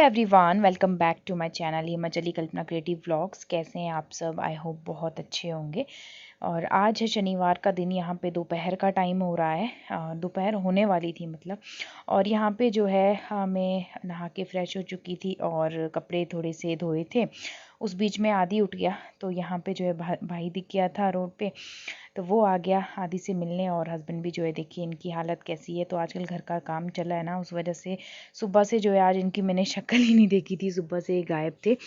Everyone, welcome back to my channel Himachali Kalpana creative vlogs. कैसे हैं आप सब? आई होप बहुत अच्छे होंगे। और आज है शनिवार का दिन। यहाँ पे दोपहर का टाइम हो रहा है, दोपहर होने वाली थी मतलब। और यहाँ पे जो है मैं नहा के फ्रेश हो चुकी थी और कपड़े थोड़े से धोए थे। उस बीच में आदि उठ गया, तो यहाँ पे जो है भाई दिख गया था रोड पे, तो वो आ गया आदि से मिलने। और हस्बैंड भी जो है, देखिए इनकी हालत कैसी है। तो आजकल घर का काम चला है ना, उस वजह से सुबह से जो है आज इनकी मैंने शक्ल ही नहीं देखी थी, सुबह से ही गायब थे।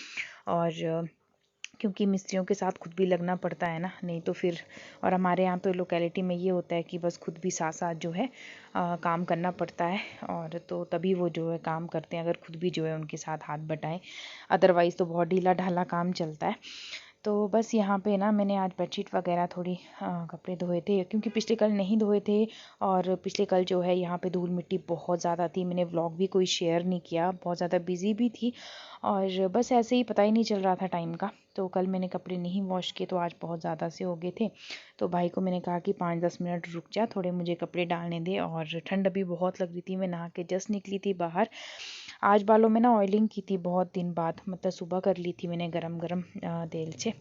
और क्योंकि मिस्त्रियों के साथ खुद भी लगना पड़ता है ना, नहीं तो फिर। और हमारे यहाँ पे लोकेलिटी में ये होता है कि बस खुद भी साथ साथ जो है काम करना पड़ता है, और तो तभी वो जो है काम करते हैं, अगर खुद भी जो है उनके साथ हाथ बटाएं। अदरवाइज़ तो बहुत ढीला ढाला काम चलता है। तो बस यहाँ पे ना मैंने आज बेडशीट वगैरह थोड़ी कपड़े धोए थे, क्योंकि पिछले कल नहीं धोए थे। और पिछले कल जो है यहाँ पे धूल मिट्टी बहुत ज़्यादा थी, मैंने व्लॉग भी कोई शेयर नहीं किया, बहुत ज़्यादा बिजी भी थी। और बस ऐसे ही पता ही नहीं चल रहा था टाइम का, तो कल मैंने कपड़े नहीं वॉश किए, तो आज बहुत ज़्यादा से हो गए थे। तो भाई को मैंने कहा कि 5-10 मिनट रुक जा, थोड़े मुझे कपड़े डालने दे। और ठंड अभी बहुत लग रही थी, मैं नहा के जस्ट निकली थी बाहर। आज बालों में ना ऑयलिंग की थी बहुत दिन बाद, मतलब सुबह कर ली थी मैंने गरम गरम तेल से।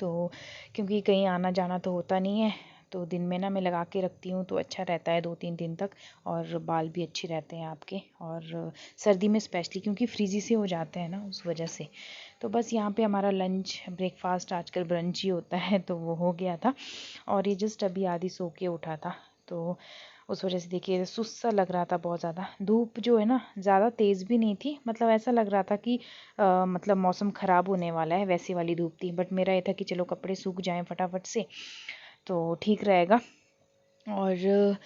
तो क्योंकि कहीं आना जाना तो होता नहीं है, तो दिन में ना मैं लगा के रखती हूँ, तो अच्छा रहता है 2-3 दिन तक। और बाल भी अच्छे रहते हैं आपके, और सर्दी में स्पेशली क्योंकि फ्रीजी से हो जाते हैं ना, उस वजह से। तो बस यहाँ पे हमारा लंच ब्रेकफास्ट आजकल ब्रंच ही होता है, तो वो हो गया था। और ये जस्ट अभी आदि सो के उठा था, तो उस वजह से देखिए सुस्त सा लग रहा था बहुत ज़्यादा। धूप जो है ना ज़्यादा तेज़ भी नहीं थी, मतलब ऐसा लग रहा था कि मतलब मौसम ख़राब होने वाला है, वैसी वाली धूप थी। बट मेरा ये था कि चलो कपड़े सूख जाएं फटाफट से, तो ठीक रहेगा। और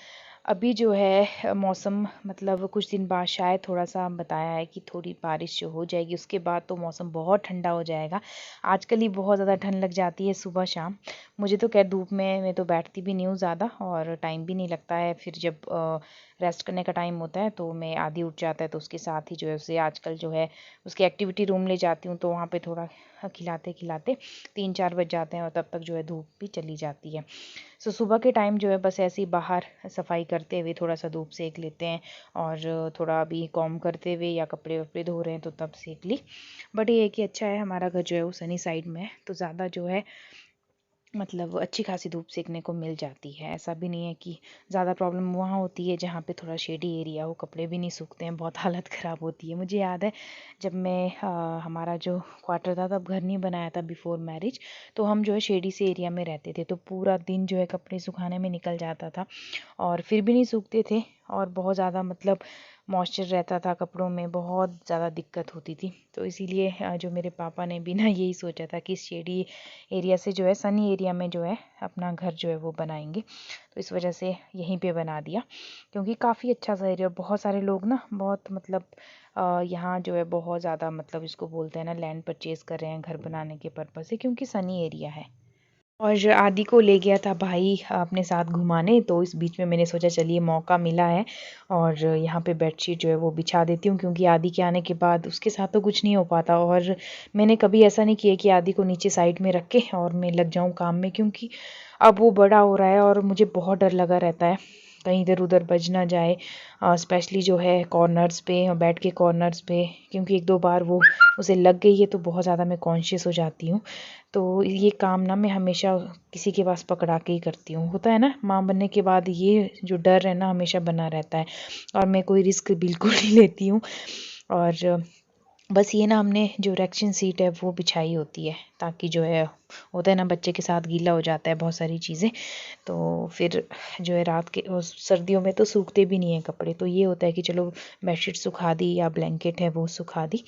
अभी जो है मौसम, मतलब कुछ दिन बाद शायद थोड़ा सा बताया है कि थोड़ी बारिश जो हो जाएगी, उसके बाद तो मौसम बहुत ठंडा हो जाएगा। आजकल ही बहुत ज़्यादा ठंड लग जाती है सुबह शाम। मुझे तो खैर धूप में मैं तो बैठती भी नहीं हूँ ज़्यादा, और टाइम भी नहीं लगता है। फिर जब रेस्ट करने का टाइम होता है, तो मैं आदि उठ जाता है, तो उसके साथ ही जो है उसे आजकल जो है उसके एक्टिविटी रूम ले जाती हूँ, तो वहाँ पे थोड़ा खिलाते खिलाते 3-4 बज जाते हैं, और तब तक जो है धूप भी चली जाती है। सो सुबह के टाइम जो है बस ऐसे ही बाहर सफाई करते हुए थोड़ा सा धूप सेक लेते हैं, और थोड़ा अभी कॉम करते हुए या कपड़े वपड़े धो रहे हैं तो तब सेक ली। बट ये है कि अच्छा है, हमारा घर जो है वो सनी साइड में है, तो ज़्यादा जो है मतलब अच्छी खासी धूप सेकने को मिल जाती है। ऐसा भी नहीं है कि ज़्यादा प्रॉब्लम वहाँ होती है जहाँ पे थोड़ा शेडी एरिया हो, कपड़े भी नहीं सूखते हैं, बहुत हालत ख़राब होती है। मुझे याद है जब मैं हमारा जो क्वार्टर था तब घर नहीं बनाया था बिफ़ोर मैरिज, तो हम जो है शेडी से एरिया में रहते थे, तो पूरा दिन जो है कपड़े सुखाने में निकल जाता था, और फिर भी नहीं सूखते थे। और बहुत ज़्यादा मतलब मॉइस्चर रहता था कपड़ों में, बहुत ज़्यादा दिक्कत होती थी। तो इसीलिए जो मेरे पापा ने भी ना यही सोचा था कि शेडी एरिया से जो है सनी एरिया में जो है अपना घर जो है वो बनाएंगे, तो इस वजह से यहीं पे बना दिया। क्योंकि काफ़ी अच्छा सा एरिया, बहुत सारे लोग ना बहुत मतलब यहाँ जो है बहुत ज़्यादा मतलब इसको बोलते हैं ना लैंड परचेज़ कर रहे हैं घर बनाने के पर्पज़ से, क्योंकि सनी एरिया है। और आदि को ले गया था भाई अपने साथ घुमाने, तो इस बीच में मैंने सोचा चलिए मौका मिला है और यहाँ पे बेडशीट जो है वो बिछा देती हूँ, क्योंकि आदि के आने के बाद उसके साथ तो कुछ नहीं हो पाता। और मैंने कभी ऐसा नहीं किया कि आदि को नीचे साइड में रख के और मैं लग जाऊँ काम में, क्योंकि अब वो बड़ा हो रहा है और मुझे बहुत डर लगा रहता है कहीं इधर उधर बज ना जाए, स्पेशली जो है कॉर्नर्स पे, बेड के कॉर्नर्स पे, क्योंकि 1-2 बार वो उसे लग गई है तो बहुत ज़्यादा मैं कॉन्शियस हो जाती हूँ। तो ये काम ना मैं हमेशा किसी के पास पकड़ा के ही करती हूँ। होता है ना, माँ बनने के बाद ये जो डर है ना हमेशा बना रहता है, और मैं कोई रिस्क बिल्कुल नहीं लेती हूँ। और बस ये ना हमने जो रेक्शन सीट है वो बिछाई होती है, ताकि जो है होता है ना बच्चे के साथ गीला हो जाता है बहुत सारी चीज़ें, तो फिर जो है रात के और सर्दियों में तो सूखते भी नहीं हैं कपड़े, तो ये होता है कि चलो बेडशीट सुखा दी या ब्लैंकेट है वो सुखा दी।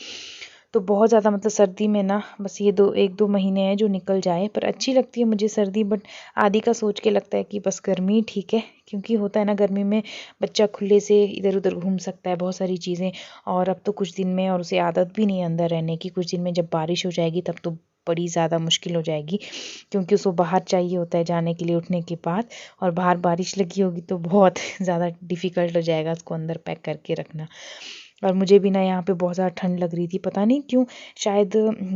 तो बहुत ज़्यादा मतलब सर्दी में ना बस ये 1-2 महीने हैं जो निकल जाए, पर अच्छी लगती है मुझे सर्दी। बट आदि का सोच के लगता है कि बस गर्मी ठीक है, क्योंकि होता है ना गर्मी में बच्चा खुले से इधर उधर घूम सकता है बहुत सारी चीज़ें। और अब तो कुछ दिन में, और उसे आदत भी नहीं है अंदर रहने की, कुछ दिन में जब बारिश हो जाएगी तब तो बड़ी ज़्यादा मुश्किल हो जाएगी, क्योंकि उसको बाहर चाहिए होता है जाने के लिए उठने के बाद, और बाहर बारिश लगी होगी तो बहुत ज़्यादा डिफ़िकल्ट हो जाएगा उसको अंदर पैक करके रखना। और मुझे भी ना यहाँ पे बहुत ज़्यादा ठंड लग रही थी, पता नहीं क्यों, शायद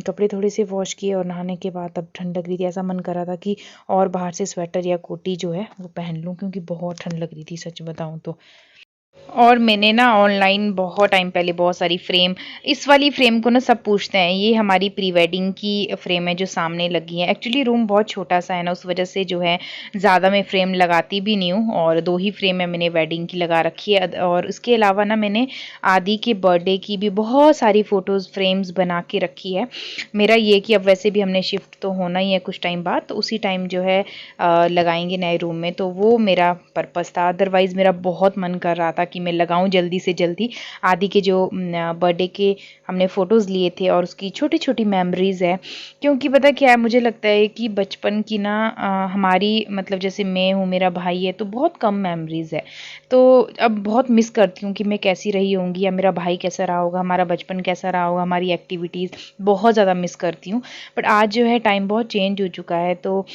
कपड़े थोड़े से वॉश किए और नहाने के बाद तब ठंड लग रही थी। ऐसा मन कर रहा था कि और बाहर से स्वेटर या कोटी जो है वो पहन लूँ, क्योंकि बहुत ठंड लग रही थी सच बताऊँ तो। और मैंने ना ऑनलाइन बहुत टाइम पहले बहुत सारी फ्रेम, इस वाली फ्रेम को ना सब पूछते हैं, ये हमारी प्री वेडिंग की फ्रेम है जो सामने लगी है। एक्चुअली रूम बहुत छोटा सा है ना, उस वजह से जो है ज़्यादा मैं फ्रेम लगाती भी नहीं हूँ, और 2 ही फ्रेम है मैंने वेडिंग की लगा रखी है। और उसके अलावा ना मैंने आदि के बर्थडे की भी बहुत सारी फ़ोटोज़ फ्रेम्स बना के रखी है। मेरा ये कि अब वैसे भी हमने शिफ्ट तो होना ही है कुछ टाइम बाद, तो उसी टाइम जो है लगाएंगे नए रूम में, तो वो मेरा पर्पस था। अदरवाइज़ मेरा बहुत मन कर रहा था कि मैं लगाऊं जल्दी से जल्दी आदि के जो बर्थडे के हमने फ़ोटोज़ लिए थे, और उसकी छोटी छोटी मेमोरीज़ है। क्योंकि पता क्या है, मुझे लगता है कि बचपन की ना हमारी, मतलब जैसे मैं हूँ, मेरा भाई है, तो बहुत कम मेमोरीज़ है। तो अब बहुत मिस करती हूँ कि मैं कैसी रही होंगी, या मेरा भाई कैसा रहा होगा, हमारा बचपन कैसा रहा होगा, हमारी एक्टिविटीज़ बहुत ज़्यादा मिस करती हूँ। बट आज जो है टाइम बहुत चेंज हो चुका है, तो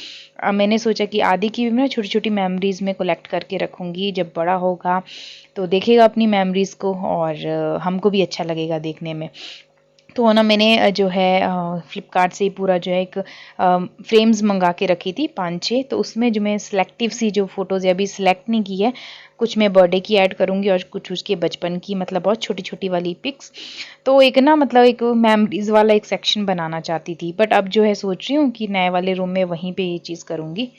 मैंने सोचा कि आदि की भी मैं छोटी छोटी मेमोरीज़ में कलेक्ट करके रखूँगी। जब बड़ा होगा तो देखेगा अपनी मेमोरीज़ को, और हमको भी अच्छा लगेगा देखने में। तो ना मैंने जो है फ्लिपकार्ट से ही पूरा जो है एक फ्रेम्स मंगा के रखी थी 5-6, तो उसमें जो मैं सिलेक्टिव सी जो फ़ोटोज़ है अभी सिलेक्ट नहीं की है, कुछ मैं बर्थडे की ऐड करूँगी और कुछ उसके बचपन की, मतलब बहुत छोटी-छोटी वाली पिक्स। तो एक ना, मतलब एक मेमोरीज़ वाला एक सेक्शन बनाना चाहती थी, बट अब जो है सोच रही हूँ कि नए वाले रूम में वहीं पे ये चीज़ करूँगी।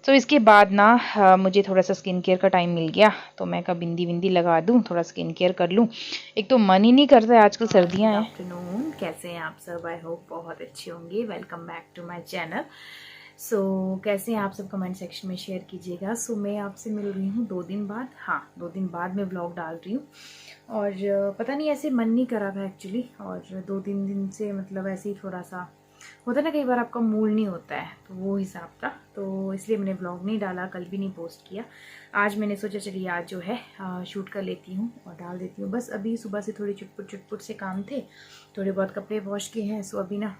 तो इसके बाद ना मुझे थोड़ा-सा स्किन केयर का टाइम मिल गया, तो मैं कहा बिंदी-विंदी लगा दूँ, थोड़ा स्किन केयर कर लूँ। एक तो मन ही नहीं करता है, आजकल सर्दियाँ हैं। गुड आफ्टरनून, कैसे हैं आप सब? आई होप बहुत अच्छे होंगे। Welcome back to my channel. So कैसे हैं आप सब? कमेंट सेक्शन में शेयर कीजिएगा। सो मैं आपसे मिल रही हूँ 2 दिन बाद, हाँ 2 दिन बाद मैं व्लॉग डाल रही हूँ। और पता नहीं, ऐसे मन नहीं करा था एक्चुअली, और 2-3 दिन से मतलब ऐसे ही थोड़ा सा होता है ना, कई बार आपका मूड नहीं होता है, तो वो हिसाब था, तो इसलिए मैंने ब्लॉग नहीं डाला, कल भी नहीं पोस्ट किया। आज मैंने सोचा चलिए आज जो है शूट कर लेती हूँ और डाल देती हूँ। बस अभी सुबह से थोड़ी चुटपुट चुटपुट से काम थे, थोड़े बहुत कपड़े वॉश किए हैं। सो अभी ना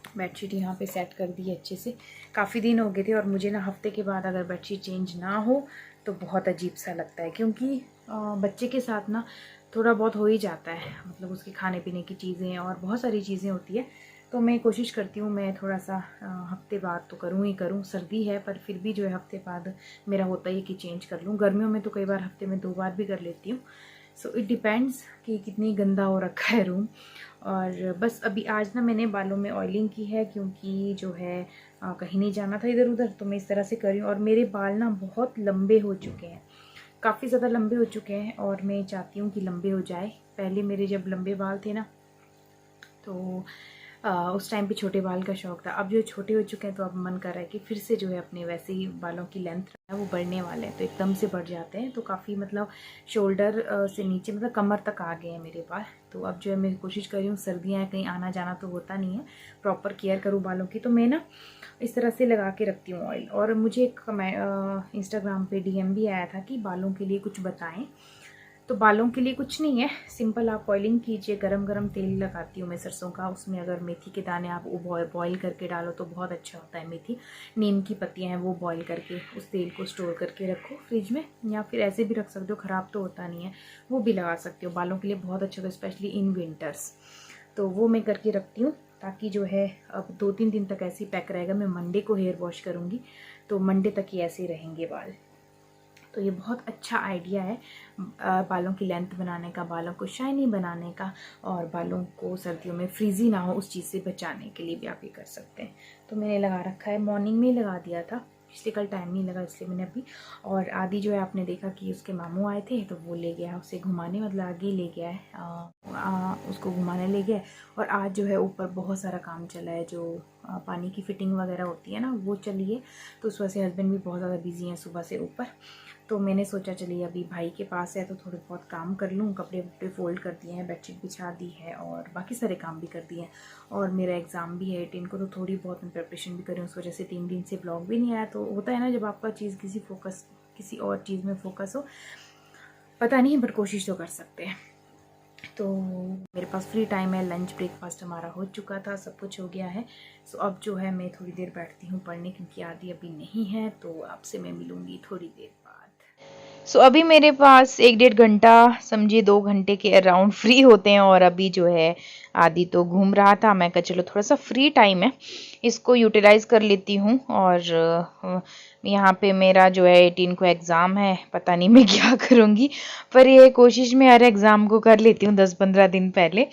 बेडशीट यहाँ पे सेट कर दी अच्छे से। काफ़ी दिन हो गए थे, और मुझे ना हफ्ते के बाद अगर बेडशीट चेंज ना हो तो बहुत अजीब सा लगता है, क्योंकि बच्चे के साथ ना थोड़ा बहुत हो ही जाता है, मतलब उसके खाने पीने की चीज़ें और बहुत सारी चीज़ें होती है। तो मैं कोशिश करती हूँ मैं थोड़ा सा हफ्ते बाद तो करूँ ही करूँ। सर्दी है पर फिर भी जो है हफ्ते बाद मेरा होता ही है कि चेंज कर लूँ। गर्मियों में तो कई बार हफ्ते में 2 बार भी कर लेती हूँ। सो इट डिपेंड्स कि कितनी गंदा हो रखा है रूम। और बस अभी आज ना मैंने बालों में ऑयलिंग की है, क्योंकि जो है कहीं नहीं जाना था इधर उधर, तो मैं इस तरह से कर रही हूँ। और मेरे बाल ना बहुत लंबे हो चुके हैं, काफ़ी ज़्यादा लंबे हो चुके हैं, और मैं चाहती हूँ कि लंबे हो जाए। पहले मेरे जब लंबे बाल थे ना, तो उस टाइम पे छोटे बाल का शौक़ था। अब जो छोटे हो चुके हैं तो अब मन कर रहा है कि फिर से जो है अपने वैसे ही बालों की लेंथ है वो बढ़ने वाले हैं, तो एकदम से बढ़ जाते हैं। तो काफ़ी मतलब शोल्डर से नीचे मतलब कमर तक आ गए हैं मेरे बाल। तो अब जो है मैं कोशिश कर रही हूँ, सर्दियाँ हैं कहीं आना जाना तो होता नहीं है, प्रॉपर केयर करूँ बालों की। तो मैं ना इस तरह से लगा के रखती हूँ ऑयल। और मुझे एक इंस्टाग्राम पे DM भी आया था कि बालों के लिए कुछ बताएं। तो बालों के लिए कुछ नहीं है, सिंपल आप ऑयलिंग कीजिए। गरम गरम तेल लगाती हूँ मैं सरसों का, उसमें अगर मेथी के दाने आप बॉईल करके डालो तो बहुत अच्छा होता है। मेथी, नीम की पत्तियाँ हैं वो बॉईल करके उस तेल को स्टोर करके रखो फ्रिज में, या फिर ऐसे भी रख सकते हो, ख़राब तो होता नहीं है, वो भी लगा सकते हो। बालों के लिए बहुत अच्छा होता है, स्पेशली इन विंटर्स। तो वो मैं करके रखती हूँ, ताकि जो है अब 2-3 दिन तक ऐसे ही पैक रहेगा। मैं मंडे को हेयर वॉश करूँगी, तो मंडे तक ही ऐसे ही रहेंगे बाल। तो ये बहुत अच्छा आइडिया है बालों की लेंथ बनाने का, बालों को शाइनी बनाने का, और बालों को सर्दियों में फ्रीजी ना हो उस चीज़ से बचाने के लिए भी आप ये कर सकते हैं। तो मैंने लगा रखा है, मॉर्निंग में ही लगा दिया था, इसलिए कल टाइम नहीं लगा, इसलिए मैंने अभी। और आदि जो है आपने देखा कि उसके मामू आए थे, तो वो ले गया उसे घुमाने, मतलब आगे ले गया है, उसको घुमाने ले गया। और आज जो है ऊपर बहुत सारा काम चला है, जो पानी की फिटिंग वगैरह होती है ना वो चली है, तो उस वजह से हस्बैंड भी बहुत ज़्यादा बिजी हैं सुबह से ऊपर। तो मैंने सोचा चलिए अभी भाई के पास है तो थोड़े बहुत काम कर लूँ। कपड़े वपड़े फोल्ड कर दिए हैं, बेडशीट बिछा दी है, और बाकी सारे काम भी कर दिए हैं। और मेरा एग्ज़ाम भी है 18 को, तो थोड़ी बहुत मैं प्रिपरेशन भी कर रही हूँ। उस वजह से 3 दिन से ब्लॉग भी नहीं आया। तो होता है ना, जब आपका चीज़ किसी और चीज़ में फोकस हो, पता नहीं बट कोशिश तो कर सकते हैं। तो मेरे पास फ्री टाइम है, लंच ब्रेकफास्ट हमारा हो चुका था, सब कुछ हो गया है। सो अब जो है मैं थोड़ी देर बैठती हूँ पढ़ने, क्योंकि आदि अभी नहीं है, तो आपसे मैं मिलूँगी थोड़ी देर बाद। सो अभी मेरे पास 1-1.5 घंटा, समझिए 2 घंटे के अराउंड फ्री होते हैं। और अभी जो है आदि तो घूम रहा था, मैं कहा चलो थोड़ा सा फ्री टाइम है, इसको यूटिलाइज़ कर लेती हूँ। और यहाँ पे मेरा जो है 18 को एग्ज़ाम है, पता नहीं मैं क्या करूँगी, पर ये कोशिश में हर एग्ज़ाम को कर लेती हूँ 10-15 दिन पहले।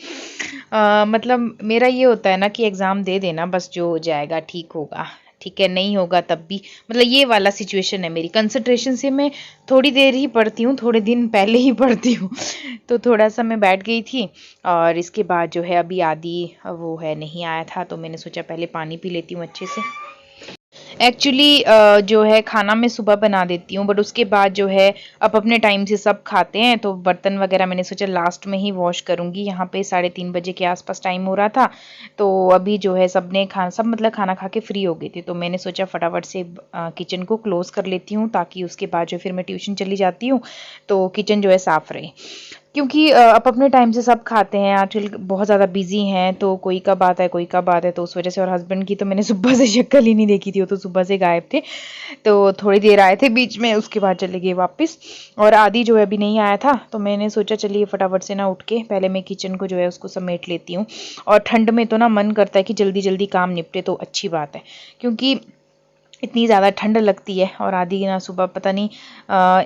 मतलब मेरा ये होता है ना कि एग्ज़ाम दे देना, बस जो हो जाएगा ठीक होगा, ठीक है, नहीं होगा तब भी, मतलब ये वाला सिचुएशन है मेरी। कंसंट्रेशन से मैं थोड़ी देर ही पढ़ती हूँ, थोड़े दिन पहले ही पढ़ती हूँ। तो थोड़ा-सा मैं बैठ गई थी और इसके बाद जो है अभी आदि वो है नहीं आया था, तो मैंने सोचा पहले पानी पी लेती हूँ अच्छे से। एक्चुअली जो है खाना मैं सुबह बना देती हूँ, बट उसके बाद जो है अब अपने टाइम से सब खाते हैं, तो बर्तन वगैरह मैंने सोचा लास्ट में ही वॉश करूँगी। यहाँ पे 3:30 बजे के आसपास टाइम हो रहा था, तो अभी जो है सब मतलब खाना खा के फ्री हो गए थे, तो मैंने सोचा फटाफट से किचन को क्लोज़ कर लेती हूँ, ताकि उसके बाद जो फिर मैं ट्यूशन चली जाती हूँ तो किचन जो है साफ़ रहे। क्योंकि अब अपने टाइम से सब खाते हैं, आजकल बहुत ज़्यादा बिज़ी हैं, तो कोई कब आता है कोई कब आता है, तो उस वजह से। और हस्बैंड की तो मैंने सुबह से शक्ल ही नहीं देखी थी, वो तो सुबह से गायब थे। तो थोड़ी देर आए थे बीच में, उसके बाद चले गए वापस। और आदि जो है अभी नहीं आया था, तो मैंने सोचा चलिए फटाफट से ना उठ के पहले मैं किचन को जो है उसको समेट लेती हूँ। और ठंड में तो ना मन करता है कि जल्दी जल्दी काम निपटे, तो अच्छी बात है, क्योंकि इतनी ज़्यादा ठंड लगती है। और आदि ना सुबह पता नहीं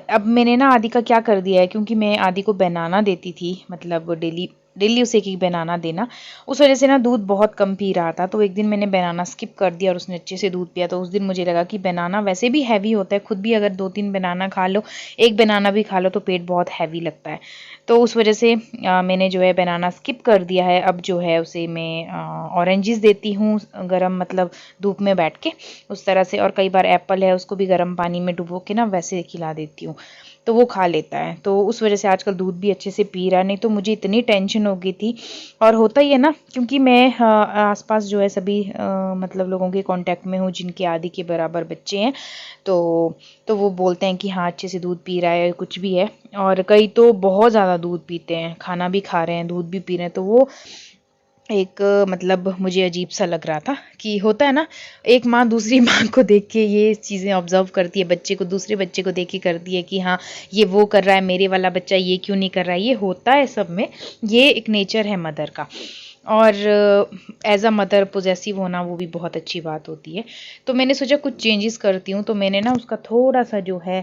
अब मैंने ना आदि का क्या कर दिया है, क्योंकि मैं आदि को बनाना देती थी, मतलब डेली डेली उसे एक बनाना देना, उस वजह से ना दूध बहुत कम पी रहा था। तो एक दिन मैंने बनाना स्किप कर दिया और उसने अच्छे से दूध पिया, तो उस दिन मुझे लगा कि बनाना वैसे भी हैवी होता है, खुद भी अगर 2-3 बनाना खा लो, एक बनाना भी खा लो, तो पेट बहुत हैवी लगता है। तो उस वजह से मैंने जो है बनाना स्किप कर दिया है। अब जो है उसे मैं ऑरेंजेस देती हूँ गरम, मतलब धूप में बैठ के उस तरह से। और कई बार एप्पल है उसको भी गर्म पानी में डुबो के ना वैसे खिला देती हूँ, तो वो खा लेता है। तो उस वजह से आजकल दूध भी अच्छे से पी रहा है, नहीं तो मुझे इतनी टेंशन हो गई थी। और होता ही है ना, क्योंकि मैं आसपास जो है सभी मतलब लोगों के कांटेक्ट में हूँ जिनके आदि के बराबर बच्चे हैं, तो वो बोलते हैं कि हाँ अच्छे से दूध पी रहा है, कुछ भी है। और कई तो बहुत ज़्यादा दूध पीते हैं, खाना भी खा रहे हैं दूध भी पी रहे हैं, तो वो एक मतलब मुझे अजीब सा लग रहा था कि होता है ना, एक माँ दूसरी माँ को देख के ये चीज़ें ऑब्जर्व करती है, बच्चे को दूसरे बच्चे को देख के करती है कि हाँ ये वो कर रहा है, मेरे वाला बच्चा ये क्यों नहीं कर रहा है। ये होता है सब में, ये एक नेचर है मदर का। और एज अ मदर पोजेसिव होना वो भी बहुत अच्छी बात होती है। तो मैंने सोचा कुछ चेंजेस करती हूँ, तो मैंने ना उसका थोड़ा सा जो है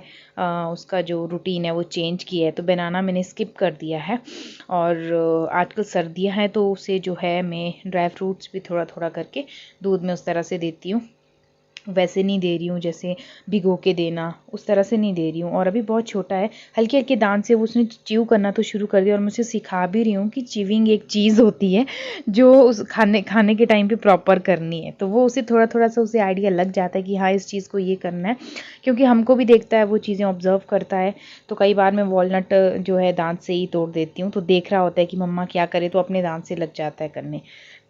उसका जो रूटीन है वो चेंज किया है। तो बनाना मैंने स्किप कर दिया है। और आजकल सर्दियाँ हैं, तो उसे जो है मैं ड्राई फ्रूट्स भी थोड़ा थोड़ा करके दूध में उस तरह से देती हूँ। वैसे नहीं दे रही हूँ जैसे भिगो के देना, उस तरह से नहीं दे रही हूँ। और अभी बहुत छोटा है, हल्के हल्के दांत से वो उसने च्यू करना तो शुरू कर दिया, और मुझे सिखा भी रही हूँ कि च्यूइंग एक चीज़ होती है जो उस खाने खाने के टाइम पे प्रॉपर करनी है। तो वो उसे थोड़ा थोड़ा सा उसे आइडिया लग जाता है कि हाँ इस चीज़ को ये करना है, क्योंकि हमको भी देखता है, वो चीज़ें ऑब्जर्व करता है। तो कई बार मैं वॉलनट जो है दांत से ही तोड़ देती हूँ, तो देख रहा होता है कि मम्मा क्या करे, तो अपने दांत से लग जाता है करने।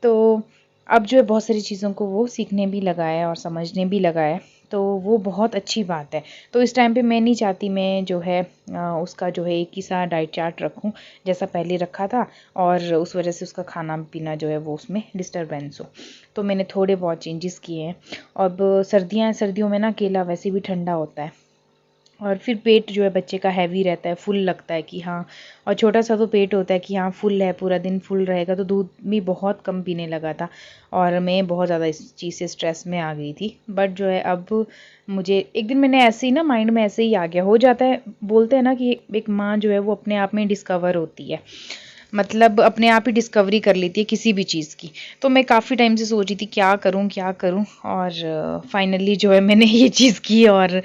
तो अब जो है बहुत सारी चीज़ों को वो सीखने भी लगा है और समझने भी लगा है, तो वो बहुत अच्छी बात है। तो इस टाइम पे मैं नहीं चाहती मैं जो है उसका जो है एक ही सा डाइट चार्ट रखूं जैसा पहले रखा था, और उस वजह से उसका खाना पीना जो है वो उसमें डिस्टर्बेंस हो। तो मैंने थोड़े बहुत चेंजेस किए हैं। अब सर्दियों में ना केला वैसे भी ठंडा होता है, और फिर पेट जो है बच्चे का हैवी रहता है, फुल लगता है कि हाँ, और छोटा सा तो पेट होता है कि हाँ फुल है, पूरा दिन फुल रहेगा। तो दूध भी बहुत कम पीने लगा था, और मैं बहुत ज़्यादा इस चीज़ से स्ट्रेस में आ गई थी। बट जो है अब मुझे एक दिन मैंने ऐसे ही ना माइंड में ऐसे ही आ गया, हो जाता है, बोलते हैं ना कि एक माँ जो है वो अपने आप में डिस्कवर होती है, मतलब अपने आप ही डिस्कवरी कर लेती है किसी भी चीज़ की। तो मैं काफ़ी टाइम से सोच रही थी क्या करूँ क्या करूँ, और फाइनली जो है मैंने ये चीज़ की। और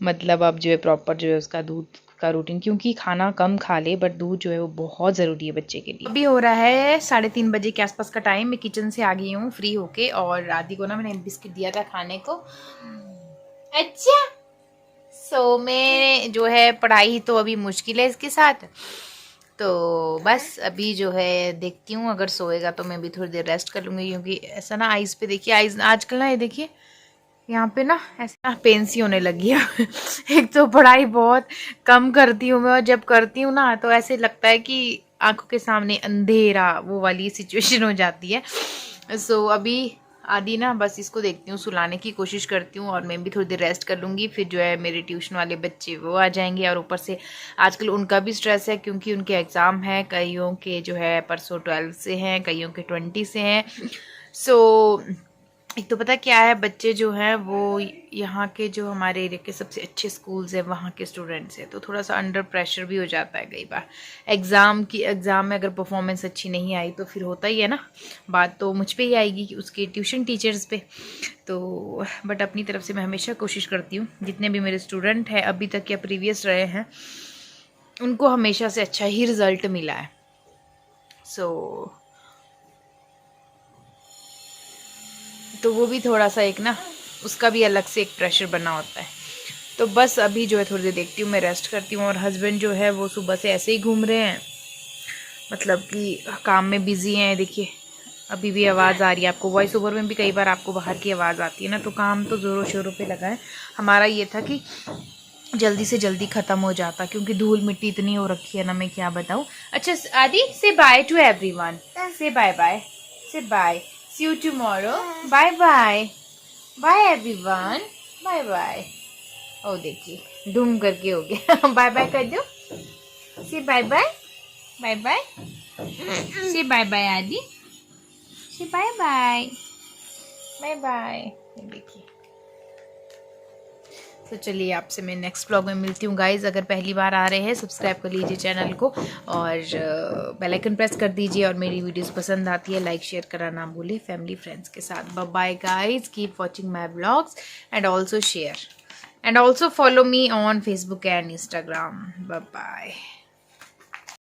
मतलब अब जो है प्रॉपर जो है उसका दूध का रूटीन, क्योंकि खाना कम खा ले बट दूध जो है वो बहुत ज़रूरी है बच्चे के लिए। अभी हो रहा है 3:30 बजे के आसपास का टाइम, मैं किचन से आ गई हूँ फ्री होके, और आदि को ना मैंने बिस्किट दिया था खाने को। अच्छा, मैं जो है पढ़ाई तो अभी मुश्किल है इसके साथ, तो बस अभी जो है देखती हूँ, अगर सोएगा तो मैं भी थोड़ी देर रेस्ट कर लूँगी, क्योंकि ऐसा ना आइज़ पे देखिए, आइज़ आजकल ना ये देखिए यहाँ पे ना ऐसा पेन सी होने लगी है। एक तो पढ़ाई बहुत कम करती हूँ मैं, और जब करती हूँ ना तो ऐसे लगता है कि आंखों के सामने अंधेरा, वो वाली सिचुएशन हो जाती है। अभी आदि ना बस इसको देखती हूँ, सुलाने की कोशिश करती हूँ, और मैं भी थोड़ी देर रेस्ट कर लूँगी। फिर जो है मेरे ट्यूशन वाले बच्चे वो आ जाएंगे, और ऊपर से आजकल उनका भी स्ट्रेस है, क्योंकि उनके एग्ज़ाम है, कईयों के जो है परसों 12 से हैं, कईयों के 20 से हैं। एक तो पता क्या है, बच्चे जो हैं वो यहाँ के जो हमारे एरिया के सबसे अच्छे स्कूल्स हैं वहाँ के स्टूडेंट्स हैं, तो थोड़ा सा अंडर प्रेशर भी हो जाता है कई बार। एग्ज़ाम में अगर परफॉर्मेंस अच्छी नहीं आई तो फिर होता ही है ना, बात तो मुझ पे ही आएगी कि उसके ट्यूशन टीचर्स पे। तो बट अपनी तरफ से मैं हमेशा कोशिश करती हूँ, जितने भी मेरे स्टूडेंट हैं अभी तक या प्रीवियस रहे हैं उनको हमेशा से अच्छा ही रिज़ल्ट मिला है। तो वो भी थोड़ा सा एक ना, उसका भी अलग से एक प्रेशर बना होता है। तो बस अभी जो है थोड़ी देर देखती हूँ, मैं रेस्ट करती हूँ। और हस्बैंड जो है वो सुबह से ऐसे ही घूम रहे हैं, मतलब कि काम में बिज़ी हैं। देखिए अभी भी आवाज़ आ रही है आपको, वॉइस ओवर में भी कई बार आपको बाहर की आवाज़ आती है ना, तो काम तो ज़ोरों शोरों पे लगा है। हमारा ये था कि जल्दी से जल्दी ख़त्म हो जाता, क्योंकि धूल मिट्टी इतनी हो रखी है ना, मैं क्या बताऊँ। अच्छा Aadi, say bye to everyone, say bye bye, say bye, see you tomorrow, bye bye, bye everyone, bye bye. ओ देखिए डूम करके हो गया। बाय बाय कर दो, से bye bye, bye bye, say bye bye आदि, say bye bye, bye bye. देखिए, तो चलिए आपसे मैं नेक्स्ट ब्लॉग में मिलती हूँ गाइज़। अगर पहली बार आ रहे हैं सब्सक्राइब कर लीजिए चैनल को और बेल आइकन प्रेस कर दीजिए। और मेरी वीडियोस पसंद आती है लाइक शेयर करना ना भूलिए फैमिली फ्रेंड्स के साथ। Bye bye guys, keep watching my blogs and also share and also follow me on Facebook and Instagram. Bye bye.